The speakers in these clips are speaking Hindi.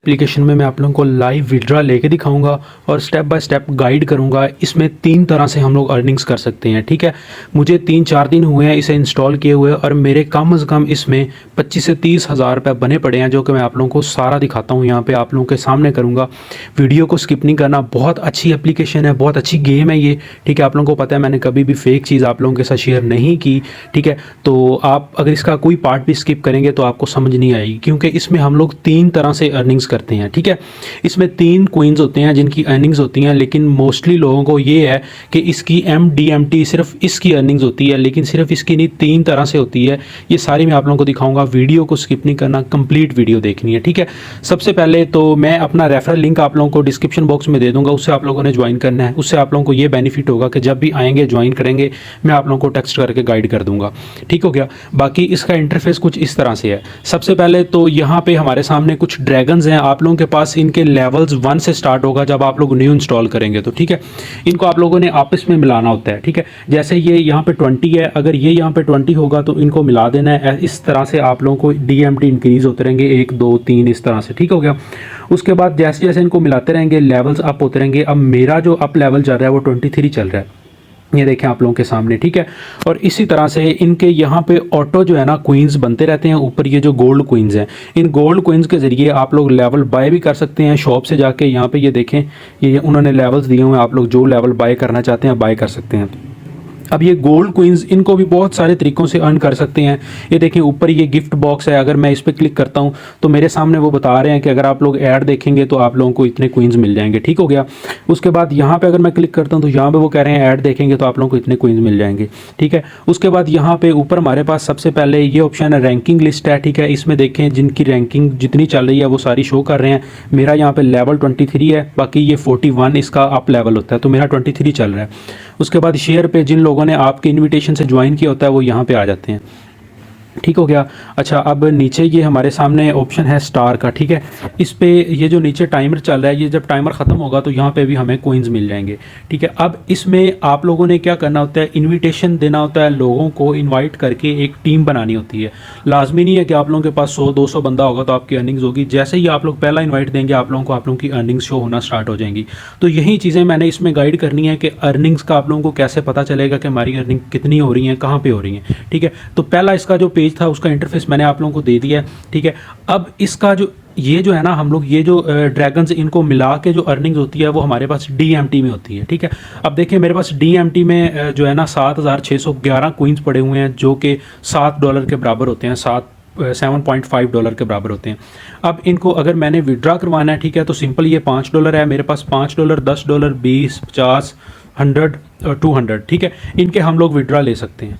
एप्लीकेशन में मैं आप लोगों को लाइव विड्रॉ लेके दिखाऊंगा और स्टेप बाय स्टेप गाइड करूंगा। इसमें 3 तरह से हम लोग अर्निंग्स कर सकते हैं। ठीक है, मुझे 3-4 दिन हुए हैं इसे इंस्टॉल किए हुए और मेरे कम से कम इसमें 25 से 30 हज़ार रुपये बने पड़े हैं, जो कि मैं आप लोगों को सारा दिखाता हूँ। यहाँ पे आप लोगों के सामने करूँगा, वीडियो को स्किप नहीं करना। बहुत अच्छी एप्लीकेशन है, बहुत अच्छी गेम है ये। ठीक है, आप लोगों को पता है मैंने कभी भी फेक चीज़ आप लोगों के साथ शेयर नहीं की। ठीक है, तो आप अगर इसका कोई पार्ट भी स्किप करेंगे तो आपको समझ नहीं आएगी, क्योंकि इसमें हम लोग 3 तरह से अर्निंग्स करते हैं। ठीक है, इसमें 3 कोइंस होते हैं जिनकी अर्निंग्स होती हैं, लेकिन मोस्टली लोगों को ये है कि इसकी MDMT सिर्फ इसकी अर्निंग्स होती है, लेकिन सिर्फ इसकी नहीं, 3 तरह से होती है। ये सारी मैं आप लोगों को दिखाऊंगा, वीडियो को स्किप नहीं करना, कंप्लीट वीडियो देखनी है। ठीक है, सबसे पहले तो मैं अपना रेफरल लिंक आप लोगों को डिस्क्रिप्शन बॉक्स में दे दूंगा, उससे आप लोगों ने ज्वाइन करना है। उससे आप लोगों को ये बेनिफिट होगा कि जब भी आएंगे ज्वाइन करेंगे, मैं आप लोगों को टेक्स्ट करके गाइड कर दूंगा। ठीक हो गया। बाकी इसका इंटरफेस कुछ इस तरह से है। सबसे पहले तो यहाँ पे हमारे सामने कुछ ड्रैगन्स हैं। आप लोगों के पास इनके लेवल्स 1 से स्टार्ट होगा जब आप लोग न्यू इंस्टॉल करेंगे तो। ठीक है, इनको आप लोगों ने आपस में मिलाना होता है। ठीक है, जैसे ये यहाँ पे 20 है, अगर ये यहाँ पे 20 होगा तो इनको मिला देना है। इस तरह से आप लोगों को DMT इंक्रीज होते रहेंगे, 1 2 3 इस तरह से। ठीक हो गया। उसके बाद जैसे जैसे इनको मिलाते रहेंगे लेवल्स अप होते रहेंगे। अब मेरा जो अप लेवल चल रहा है वो 23 चल रहा है, ये देखें आप लोगों के सामने। ठीक है, और इसी तरह से इनके यहाँ पे ऑटो जो है ना क्वींस बनते रहते हैं। ऊपर ये जो गोल्ड क्वींस हैं, इन गोल्ड क्वींस के ज़रिए आप लोग लेवल बाय भी कर सकते हैं शॉप से जाके। यहाँ पे ये देखें, ये उन्होंने लेवल्स दिए हुए हैं, आप लोग जो लेवल बाय करना चाहते हैं बाय कर सकते हैं। अब ये गोल्ड क्वींस, इनको भी बहुत सारे तरीक़ों से अर्न कर सकते हैं। ये देखें ऊपर ये गिफ्ट बॉक्स है, अगर मैं इस पर क्लिक करता हूँ तो मेरे सामने वो बता रहे हैं कि अगर आप लोग ऐड देखेंगे तो आप लोगों को इतने क्वींस मिल जाएंगे। ठीक हो गया। उसके बाद यहाँ पे अगर मैं क्लिक करता हूँ तो यहाँ पे वो कह रहे हैं ऐड देखेंगे तो आप लोगों को इतने क्वींस मिल जाएंगे। ठीक है, उसके बाद यहाँ पे ऊपर हमारे पास सबसे पहले ये ऑप्शन है रैंकिंग लिस्ट है। ठीक है, इसमें देखें जिनकी रैंकिंग जितनी चल रही है वो सारी शो कर रहे हैं। मेरा यहाँ पे लेवल 23 है, बाकी ये 41 इसका अप लेवल होता है, तो मेरा 23 चल रहा है। उसके बाद शेयर पे जिन लोगों ने आपके इनविटेशन से ज्वाइन किया होता है वो यहाँ पे आ जाते हैं। ठीक हो गया। अच्छा, अब नीचे ये हमारे सामने ऑप्शन है स्टार का। ठीक है, इस पे ये जो नीचे टाइमर चल रहा है, ये जब टाइमर ख़त्म होगा तो यहाँ पे भी हमें कोइंस मिल जाएंगे। ठीक है, अब इसमें आप लोगों ने क्या करना होता है, इनविटेशन देना होता है, लोगों को इनवाइट करके एक टीम बनानी होती है। लाजमी नहीं है कि आप लोगों के पास 100-200 बंदा होगा तो आपकी अर्निंग्स होगी। जैसे ही आप लोग पहला इन्वाइट देंगे आप लोगों को आप लोगों की अर्निंग्स शो होना स्टार्ट हो जाएंगी। तो यही चीज़ें मैंने इसमें गाइड करनी है कि अर्निंग्स का आप लोगों को कैसे पता चलेगा कि हमारी अर्निंग कितनी हो रही है, कहाँ पर हो रही है। ठीक है, तो पहला इसका जो पेज था उसका इंटरफेस मैंने आप लोगों को दे दिया है। ठीक है, अब इसका जो ये जो है ना, हम लोग ये जो ड्रैगन्स इनको मिला के जो अर्निंग्स होती है वो हमारे पास DMT में होती है। ठीक है, अब देखिए मेरे पास DMT में जो है ना 7611 क्वींस पड़े हुए हैं, जो कि $7 के बराबर होते हैं, 7.5 के बराबर होते हैं। अब इनको अगर मैंने विड्रॉ करवाना है, ठीक है, तो सिंपल ये $5 है मेरे पास। $5, $10, 20, 50, 100 और 200। ठीक है, इनके हम लोग विड्रॉ ले सकते हैं।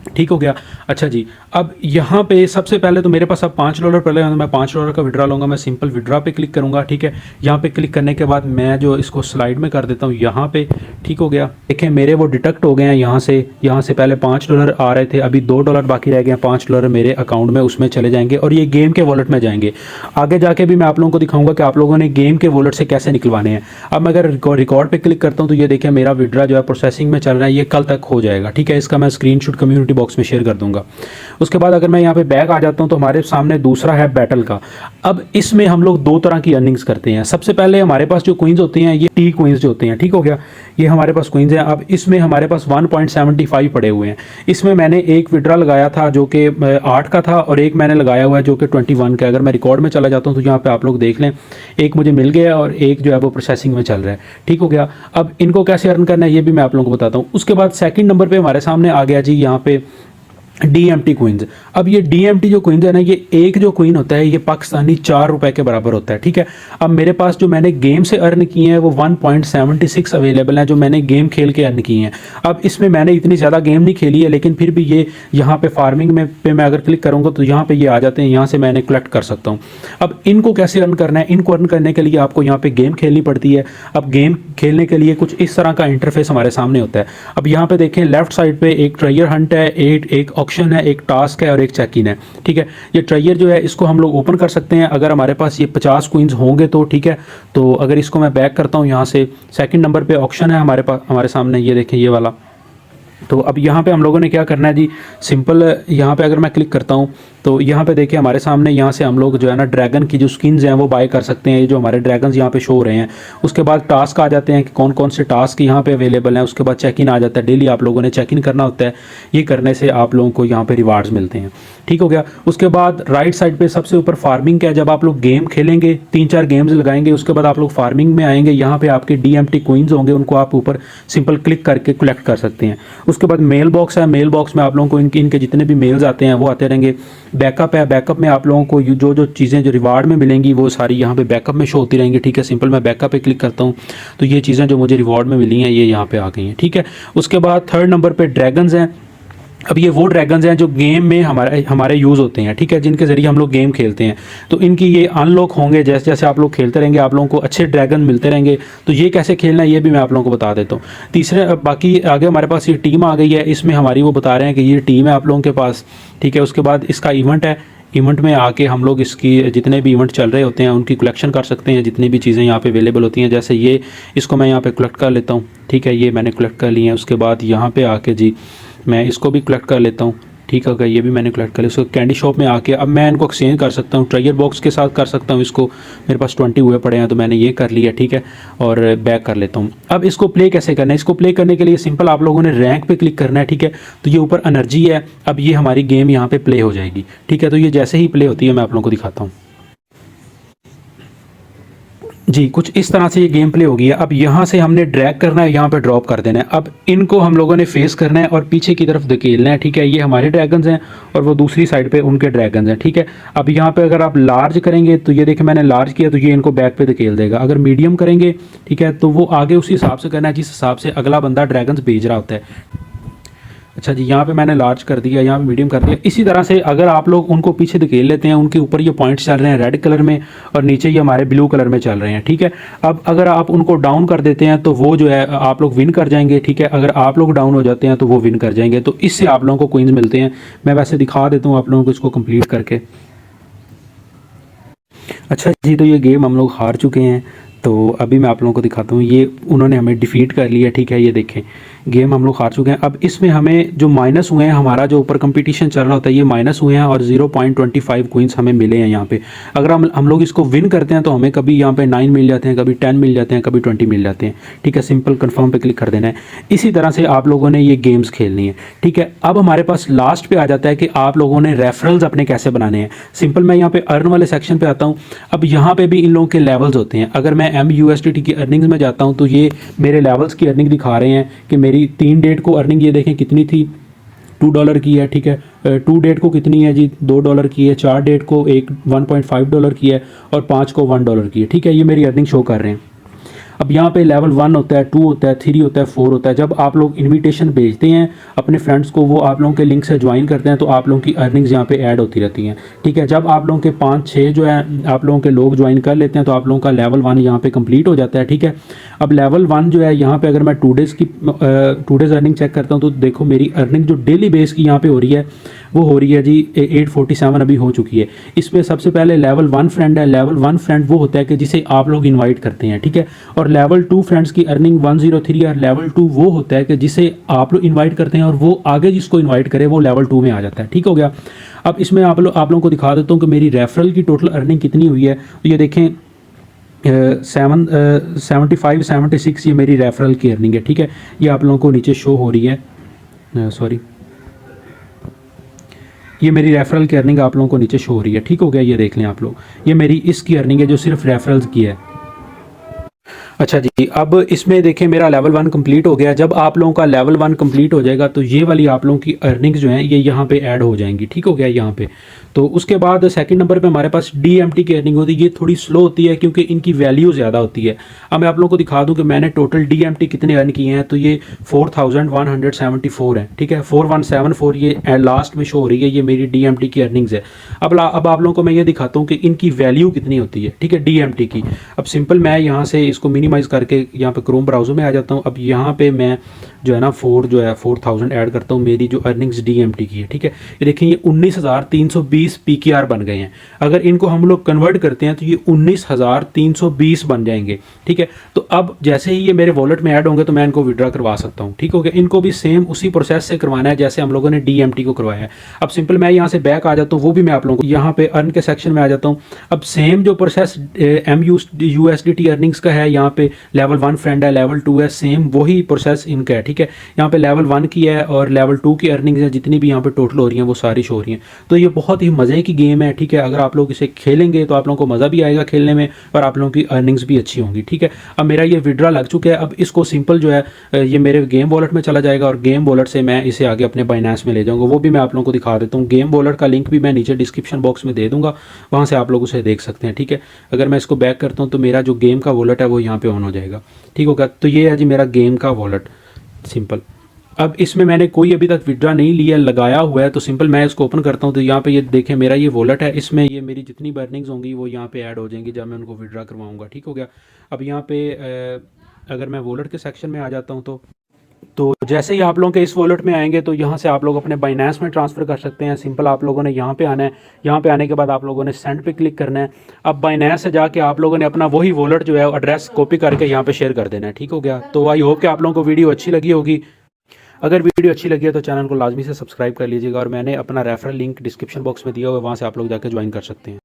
ठीक हो गया। अच्छा जी, अब यहाँ पे सबसे पहले तो मेरे पास अब $5 पड़े हैं, मैं $5 का विड्रॉ लूँगा। मैं सिंपल विड्रॉ पे क्लिक करूँगा। ठीक है, यहाँ पे क्लिक करने के बाद मैं जो इसको स्लाइड में कर देता हूँ यहाँ पे। ठीक हो गया। देखें मेरे वो डिटेक्ट हो गए हैं यहाँ से पहले $5 आ रहे थे, अभी $2 बाकी रह गए हैं। $5 मेरे अकाउंट में उसमें चले जाएंगे और ये गेम के वॉलेट में जाएंगे। आगे जाके भी मैं आप लोगों को दिखाऊँगा कि आप लोगों ने गेम के वॉलेट से कैसे निकलवाने हैं। अब मैं अगर रिकॉर्ड पर क्लिक करता हूँ तो ये देखें मेरा विड्रॉ जो है प्रोसेसिंग में चल रहा है, ये कल तक हो जाएगा। ठीक है, इसका मैं स्क्रीनशॉट कम्युनिटी बॉक्स में शेयर कर दूंगा। उसके बाद अगर मैं यहाँ पे बैक आ जाता हूँ तो हमारे सामने दूसरा है बैटल का। अब इसमें हम लोग 2 तरह की अर्निंग्स करते हैं। सबसे पहले हमारे पास जो क्वींस होती हैं, ये T क्वींस जो होते हैं। ठीक हो गया, ये हमारे पास क्वींस हैं। अब इसमें हमारे पास 1.75 पड़े हुए हैं। इसमें मैंने एक विड्रॉ लगाया था जो कि 8 का था और एक मैंने लगाया हुआ है जो कि 21 का। अगर मैं रिकॉर्ड में चला जाता हूँ तो यहाँ पे आप लोग देख लें, एक मुझे मिल गया और एक जो है वो प्रोसेसिंग में चल रहा है। ठीक हो गया। अब इनको कैसे अर्न करना है ये भी मैं आप लोगों को बताता हूँ। उसके बाद सेकंड नंबर पे हमारे सामने आ गया जी यहाँ पे DMT क्वींस। अब ये DMT जो क्वींस है ना, ये एक जो क्वीन होता है ये पाकिस्तानी ₹4 के बराबर होता है। ठीक है, अब मेरे पास जो मैंने गेम से अर्न किए हैं वो 1.76 अवेलेबल हैं, जो मैंने गेम खेल के अर्न किए हैं। अब इसमें मैंने इतनी ज़्यादा गेम नहीं खेली है, लेकिन फिर भी ये यहाँ पे फार्मिंग में पे मैं अगर क्लिक करूँगा तो यहाँ पे ये आ जाते हैं, यहाँ से मैंने कलेक्ट कर सकता हूँ। अब इनको कैसे अर्न करना है, इनको अर्न करने के लिए आपको यहाँ पे गेम खेलनी पड़ती है। अब गेम खेलने के लिए कुछ इस तरह का इंटरफेस हमारे सामने होता है। अब यहाँ पे देखें लेफ्ट साइड पे एक ट्रेजर हंट है, एक ऑक्शन है, एक टास्क है और एक चेक इन है। ठीक है, ये ट्रेजर जो है इसको हम लोग ओपन कर सकते हैं अगर हमारे पास ये 50 क्वींस होंगे तो। ठीक है, तो अगर इसको मैं बैक करता हूँ यहाँ से, सेकंड नंबर पे ऑक्शन है हमारे पास, हमारे सामने ये देखें ये वाला। तो अब यहाँ पे हम लोगों ने क्या करना है जी, सिंपल यहाँ पे अगर मैं क्लिक करता हूँ तो यहाँ पे देखिए हमारे सामने यहाँ से हम लोग जो है ना ड्रैगन की जो स्किन्स हैं वो बाय कर सकते हैं। ये जो हमारे ड्रैगन्स यहाँ पे शो हो रहे हैं। उसके बाद टास्क आ जाते हैं कि कौन कौन से टास्क यहाँ पे अवेलेबल हैं। उसके बाद चेक इन आ जाता है, डेली आप लोगों ने चेक इन करना होता है। ये करने से आप लोगों को यहाँ पे रिवार्ड्स मिलते हैं। ठीक हो गया। उसके बाद राइट साइड पे सबसे ऊपर फार्मिंग का है। जब आप लोग गेम खेलेंगे, 3-4 गेम्स लगाएंगे, उसके बाद आप लोग फार्मिंग में आएंगे, यहाँ पे आपके DMT कोइंस होंगे, उनको आप ऊपर सिंपल क्लिक करके कलेक्ट कर सकते हैं। उसके बाद मेल बॉक्स है। मेल बॉक्स में आप लोगों को इनके जितने भी मेल्स आते हैं वो आते रहेंगे। बैकअप है। बैकअप में आप लोगों को जो जो चीज़ें जो रिवार्ड में मिलेंगी वो सारी यहाँ पे बैकअप में शो होती रहेंगी। ठीक है। सिंपल मैं बैकअप पे क्लिक करता हूँ तो ये चीज़ें जो मुझे रिवार्ड में मिली हैं ये यहाँ पे आ गई हैं। ठीक है। उसके बाद 3rd नंबर पे ड्रैगन्स हैं। अब ये वो ड्रैगन्स हैं जो गेम में हमारे यूज़ होते हैं। ठीक है। जिनके ज़रिए हम लोग गेम खेलते हैं। तो इनकी ये अनलॉक होंगे जैसे जैसे आप लोग खेलते रहेंगे, आप लोगों को अच्छे ड्रैगन मिलते रहेंगे। तो ये कैसे खेलना है ये भी मैं आप लोगों को बता देता हूँ। तीसरे बाकी आगे हमारे पास ये टीम आ गई है। इसमें हमारी वो बता रहे हैं कि ये टीम है आप लोगों के पास। ठीक है। उसके बाद इसका इवेंट है। इवेंट में आके हम लोग इसकी जितने भी इवेंट चल रहे होते हैं उनकी कलेक्शन कर सकते हैं। जितनी भी चीज़ें यहाँ पे अवेलेबल होती हैं, जैसे ये इसको मैं यहाँ पे कलेक्ट कर लेता हूँ। ठीक है। ये मैंने कलेक्ट कर ली है। उसके बाद यहाँ पे आके जी मैं इसको भी कलेक्ट कर लेता हूँ। ठीक है। ये भी मैंने कलेक्ट कर लिया। उसको कैंडी शॉप में आके अब मैं इनको एक्सचेंज कर सकता हूँ, ट्रायर बॉक्स के साथ कर सकता हूँ इसको। मेरे पास 20 हुए पड़े हैं तो मैंने ये कर लिया। ठीक है। और बैक कर लेता हूँ। अब इसको प्ले कैसे करना है? इसको प्ले करने के लिए सिंपल आप लोगों ने रैंक पे क्लिक करना है। ठीक है। तो ये ऊपर एनर्जी है। अब ये हमारी गेम यहाँ पे प्ले हो जाएगी। ठीक है। तो ये जैसे ही प्ले होती है मैं आप लोगों को दिखाता हूँ जी। कुछ इस तरह से ये गेम प्ले हो गई है। अब यहाँ से हमने ड्रैग करना है, यहाँ पे ड्रॉप कर देना है। अब इनको हम लोगों ने फेस करना है और पीछे की तरफ धकेलना है। ठीक है। ये हमारे ड्रैगन्स हैं और वो दूसरी साइड पे उनके ड्रैगन्स हैं। ठीक है। अब यहाँ पे अगर आप लार्ज करेंगे तो ये देखिए मैंने लार्ज किया तो ये इनको बैक पे धकेल देगा। अगर मीडियम करेंगे, ठीक है, तो वो आगे उसी हिसाब से करना है जिस हिसाब से अगला बंदा ड्रैगन्स भेज रहा होता है। अच्छा जी। यहाँ पे मैंने लार्ज कर दिया, यहाँ पे मीडियम कर दिया। इसी तरह से अगर आप लोग उनको पीछे धकेल लेते हैं, उनके ऊपर ये पॉइंट्स चल रहे हैं रेड कलर में और नीचे ये हमारे ब्लू कलर में चल रहे हैं। ठीक है। अब अगर आप उनको डाउन कर देते हैं तो वो जो है आप लोग विन कर जाएंगे। ठीक है। अगर आप लोग डाउन हो जाते हैं तो वो विन कर जाएंगे। तो इससे आप लोगों को कोइंस मिलते हैं। मैं वैसे दिखा देता हूँ आप लोगों को इसको कंप्लीट करके। अच्छा जी। तो ये गेम हम लोग हार चुके हैं। तो अभी मैं आप लोगों को दिखाता हूँ। ये उन्होंने हमें डिफीट कर लिया। ठीक है। ये देखें गेम हम लोग हार चुके हैं। अब इसमें हमें जो माइनस हुए हैं, हमारा जो ऊपर कंपटीशन चल रहा होता है ये माइनस हुए हैं और 0.25 कोइंस हमें मिले हैं यहाँ पे। अगर हम लोग इसको विन करते हैं तो हमें कभी यहाँ पे 9 मिल जाते हैं, कभी 10 मिल जाते हैं, कभी 20 मिल जाते हैं। ठीक है। सिंपल कन्फर्म पे क्लिक कर देना है। इसी तरह से आप लोगों ने ये गेम्स खेलनी है। ठीक है। अब हमारे पास लास्ट पे आ जाता है कि आप लोगों ने रेफरल्स अपने कैसे बनाने हैं। सिंपल मैं यहाँ पे अर्न वाले सेक्शन पे आता हूँ। अब यहाँ पे भी इन लोगों के लेवल्स होते हैं। अगर मैं MUSDT की अर्निंग्स में जाता हूँ तो ये मेरे लेवल्स की अर्निंग दिखा रहे हैं कि मेरी 3 डेट को अर्निंग ये देखें कितनी थी, $2 की है। ठीक है। 2 डेट को कितनी है जी, $2 की है। 4 डेट को $1.5 की है और 5 को $1 की है। ठीक है। ये मेरी अर्निंग शो कर रहे हैं। अब यहाँ पे लेवल 1 होता है, 2 होता है, 3 होता है, 4 होता है। जब आप लोग इनविटेशन भेजते हैं अपने फ्रेंड्स को, वो आप लोगों के लिंक से ज्वाइन करते हैं तो आप लोगों की अर्निंग्स यहाँ पे ऐड होती रहती हैं। ठीक है। जब आप लोगों के 5-6 जो है आप लोगों के लोग ज्वाइन कर लेते हैं तो आप लोगों का लेवल 1 यहाँ पे कंप्लीट हो जाता है। ठीक है। अब लेवल 1 जो है यहाँ पे अगर मैं 2 डेज़ अर्निंग चेक करता हूँ तो देखो मेरी अर्निंग जो डेली बेस की यहाँ पे हो रही है वो हो रही है जी 847 अभी हो चुकी है। इसमें सबसे पहले लेवल 1 फ्रेंड है। लेवल 1 फ्रेंड वो होता है कि जिसे आप लोग इनवाइट करते हैं। ठीक है। और लेवल 2 फ्रेंड्स की अर्निंग 103 है। लेवल 2 वो होता है कि जिसे आप लोग इनवाइट करते हैं और वो आगे जिसको इनवाइट करे वो लेवल 2 में आ जाता है। ठीक हो गया। अब इसमें आप लोगों को दिखा देता हूँ कि मेरी रेफरल की टोटल अर्निंग कितनी हुई है। तो ये देखें 75-76 ये मेरी रेफरल की अर्निंग है। ठीक है। ये आप लोगों को नीचे शो हो रही है। सॉरी, ये मेरी रेफरल की अर्निंग आप लोगों को नीचे शो हो रही है। ठीक हो गया। ये देख लें आप लोग, ये मेरी इसकी अर्निंग है जो सिर्फ रेफरल्स की है। अच्छा जी। अब इसमें देखें मेरा लेवल 1 कंप्लीट हो गया। जब आप लोगों का लेवल 1 कंप्लीट हो जाएगा तो ये वाली आप लोगों की अर्निंग्स जो हैं ये यहाँ पे ऐड हो जाएंगी। ठीक हो गया यहाँ पे। तो उसके बाद सेकंड नंबर पे हमारे पास DMT की अर्निंग होती है। ये थोड़ी स्लो होती है क्योंकि इनकी वैल्यू ज़्यादा होती है। अब मैं आप लोगों को दिखा दूं कि मैंने टोटल DMT कितने अर्न किए हैं। तो ये 4174 है। ठीक है। 4174 ये लास्ट में शो हो रही है। ये मेरी DMT की अर्निंग्स है। अब आप लोगों को मैं ये दिखाता हूँ कि इनकी वैल्यू कितनी होती है। ठीक है। DMT की अब सिंपल मैं यहाँ से इसको मिनिमम मिनिमाइज़ करके यहाँ पे क्रोम ब्राउज़र में आ जाता हूँ। अब यहाँ पे मैं जो है ना 4000 ऐड करता हूँ मेरी जो अर्निंग्स DMT की है, ठीक है। ये देखिए ये 19,320 PKR बन गए हैं। अगर इनको हम लोग कन्वर्ट करते हैं तो ये 19,320 बन जाएंगे, ठीक है। तो अब जैसे ही ये मेरे वॉलेट में ऐड होंगे तो मैं इनको विड्रॉ करवा सकता हूँ, ठीक हो गया। इनको भी सेम उसी प्रोसेस से करवाना है जैसे हम लोगों ने DMT को करवाया है। अब सिंपल मैं यहाँ से बैक आ जाता हूँ, वो भी मैं आप लोगों को यहाँ पे अर्न के सेक्शन में आ जाता हूँ। अब सेम जो प्रोसेस MUSDT अर्निंग्स का है, यहाँ पे लेवल 1 फ्रेंड है, लेवल 2 है, सेम वही प्रोसेस इनका है, ठीक है। यहाँ पे लेवल 1 की है और लेवल 2 की अर्निंग्स है, जितनी भी यहाँ पे टोटल हो रही हैं वो सारी शो हो रही हैं। तो ये बहुत ही मज़े की गेम है, ठीक है। अगर आप लोग इसे खेलेंगे तो आप लोगों को मज़ा भी आएगा खेलने में और आप लोगों की अर्निंग्स भी अच्छी होंगी, ठीक है। अब मेरा ये विड्रॉ लग चुका है। अब इसको सिंपल जो है ये मेरे गेम वॉलेट में चला जाएगा और गेम वॉलेट से मैं इसे आगे अपने बाइनेंस में ले जाऊँगा। वो भी मैं आप लोगों को दिखा देता हूँ। गेम वॉलेट का लिंक भी मैं नीचे डिस्क्रिप्शन बॉक्स में दे दूँगा, वहाँ से आप लोग उसे देख सकते हैं, ठीक है। अगर मैं इसको बैक करता हूँ तो मेरा जो गेम का वॉलेट है वो यहाँ पे ऑन हो जाएगा, ठीक होगा। तो ये है जी मेरा गेम का वॉलेट, सिंपल। अब इसमें मैंने कोई अभी तक विड्रॉ नहीं लिया, लगाया हुआ है। तो सिंपल मैं इसको ओपन करता हूँ तो यहाँ पे ये देखें मेरा ये वॉलेट है, इसमें ये मेरी जितनी अर्निंग्स होंगी वो यहाँ पे ऐड हो जाएंगी जब मैं उनको विड्रॉ करवाऊँगा, ठीक हो गया। अब यहाँ पे अगर मैं वॉलेट के सेक्शन में आ जाता हूँ तो जैसे ही आप लोगों के इस वॉलेट में आएंगे तो यहाँ से आप लोग अपने बाइनेंस में ट्रांसफ़र कर सकते हैं। सिंपल आप लोगों ने यहाँ पे आना है, यहाँ पे आने के बाद आप लोगों ने सेंड पे क्लिक करना है। अब बाइनेंस से जाके आप लोगों ने अपना वही वॉलेट जो है एड्रेस कॉपी करके यहाँ पे शेयर कर देना है, ठीक हो गया। तो आई होप कि आप लोगों को वीडियो अच्छी लगी होगी। अगर वीडियो अच्छी लगी है तो चैनल को लाजमी से सब्सक्राइब कर लीजिएगा और मैंने अपना रेफरल लिंक डिस्क्रिप्शन बॉक्स में दिया हुआ है, वहाँ से आप लोग जाकर ज्वाइन कर सकते हैं।